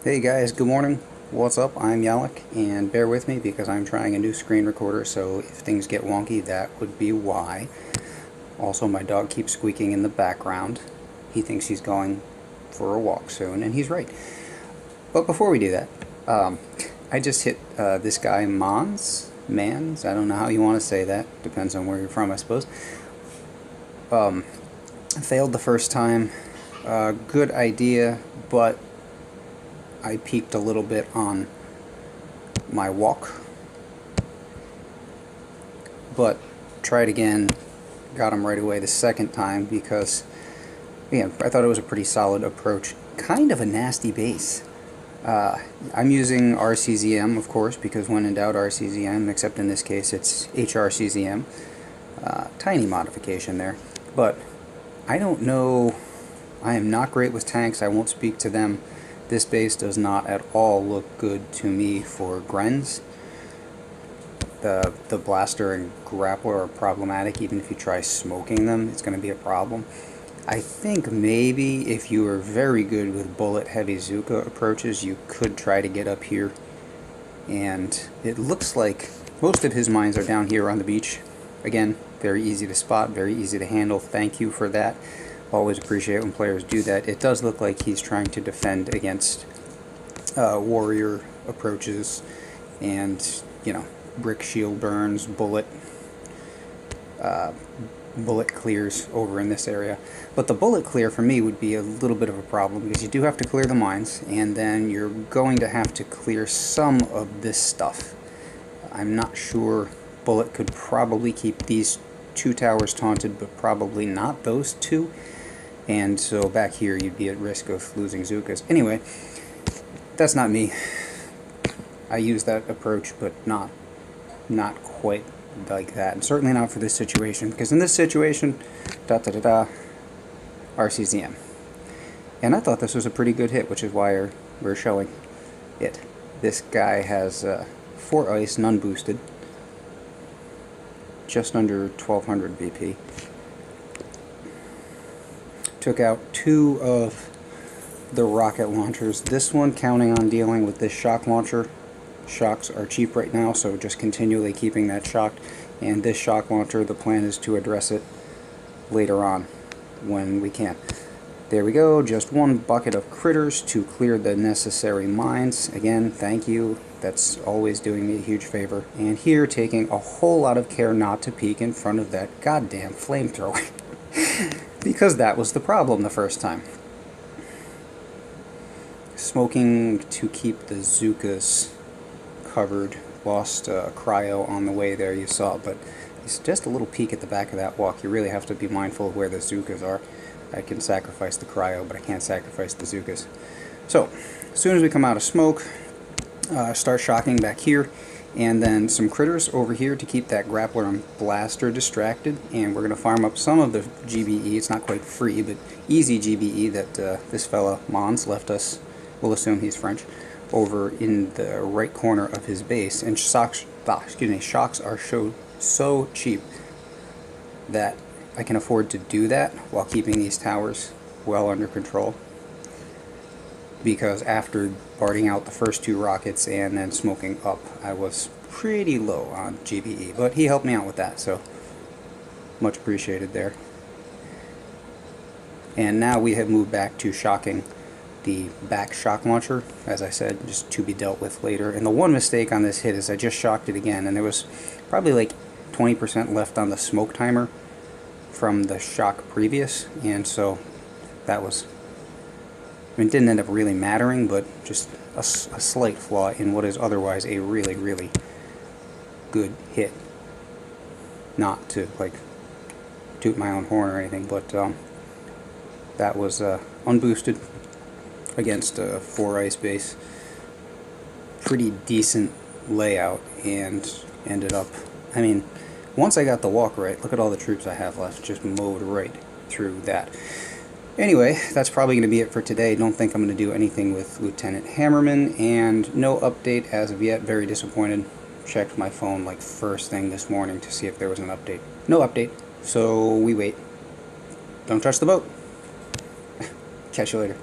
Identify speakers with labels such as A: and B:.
A: Hey guys, good morning. What's up? I'm Yalek, and bear with me because I'm trying a new screen recorder, so if things get wonky, that would be why. Also, my dog keeps squeaking in the background. He thinks he's going for a walk soon, and he's right. But before we do that, I just hit this guy Mans, I don't know how you want to say that, depends on where you're from, I suppose. Failed the first time. Good idea, but I peaked a little bit on my walk, but tried again, got him right away the second time because, yeah, I thought it was a pretty solid approach. Kind of a nasty base. I'm using HRCZM, of course, because when in doubt, HRCZM, except in this case it's HRCZM. Tiny modification there, but I don't know. I am not great with tanks. I won't speak to them. This base does not at all look good to me for Grens. The blaster and grappler are problematic. Even if you try smoking them, it's going to be a problem. I think maybe if you are very good with bullet heavy Zooka approaches, you could try to get up here. And it looks like most of his mines are down here on the beach. Again, very easy to spot, very easy to handle. Thank you for that. Always appreciate when players do that. It does look like he's trying to defend against warrior approaches and, you know, brick shield burns, bullet clears over in this area. But the bullet clear for me would be a little bit of a problem because you do have to clear the mines, and then you're going to have to clear some of this stuff. I'm not sure. Bullet could probably keep these two towers taunted, but probably not those two. And so back here you'd be at risk of losing zookas. Anyway, that's not me. I use that approach, but not quite like that, and certainly not for this situation, because in this situation, HRCZM. And I thought this was a pretty good hit, which is why we're showing it. This guy has 4 ice, none boosted, just under 1200 BP. Took out 2 of the rocket launchers. This one counting on dealing with this shock launcher. Shocks are cheap right now, so just continually keeping that shocked. And this shock launcher, the plan is to address it later on when we can. There we go, just 1 bucket of critters to clear the necessary mines. Again, thank you. That's always doing me a huge favor. And here, taking a whole lot of care not to peek in front of that goddamn flamethrower. Because that was the problem the first time. Smoking to keep the zookas covered. Lost cryo on the way there, you saw, but it's just a little peek at the back of that walk. You really have to be mindful of where the zookas are. I can sacrifice the cryo, but I can't sacrifice the zookas. So, as soon as we come out of smoke, start shocking back here, and then some critters over here to keep that grappler and blaster distracted, and we're going to farm up some of the GBE. It's not quite free, but easy GBE that this fella Mons left us. We'll assume he's French, over in the right corner of his base. And shocks are so cheap that I can afford to do that while keeping these towers well under control, because after barting out the first 2 rockets and then smoking up, I was pretty low on GBE, but he helped me out with that, so much appreciated there. And now we have moved back to shocking the back shock launcher, as I said, just to be dealt with later. And the one mistake on this hit is I just shocked it again, and there was probably like 20% left on the smoke timer from the shock previous, and so that was, I mean, it didn't end up really mattering, but just a slight flaw in what is otherwise a really, really good hit. Not to, like, toot my own horn or anything, but that was unboosted against a 4 ice base. Pretty decent layout, and ended up, I mean, once I got the walk right, look at all the troops I have left, just mowed right through that. Anyway, that's probably going to be it for today. Don't think I'm going to do anything with Lieutenant Hammerman, and no update as of yet. Very disappointed. Checked my phone like first thing this morning to see if there was an update. No update, so we wait. Don't touch the boat. Catch you later.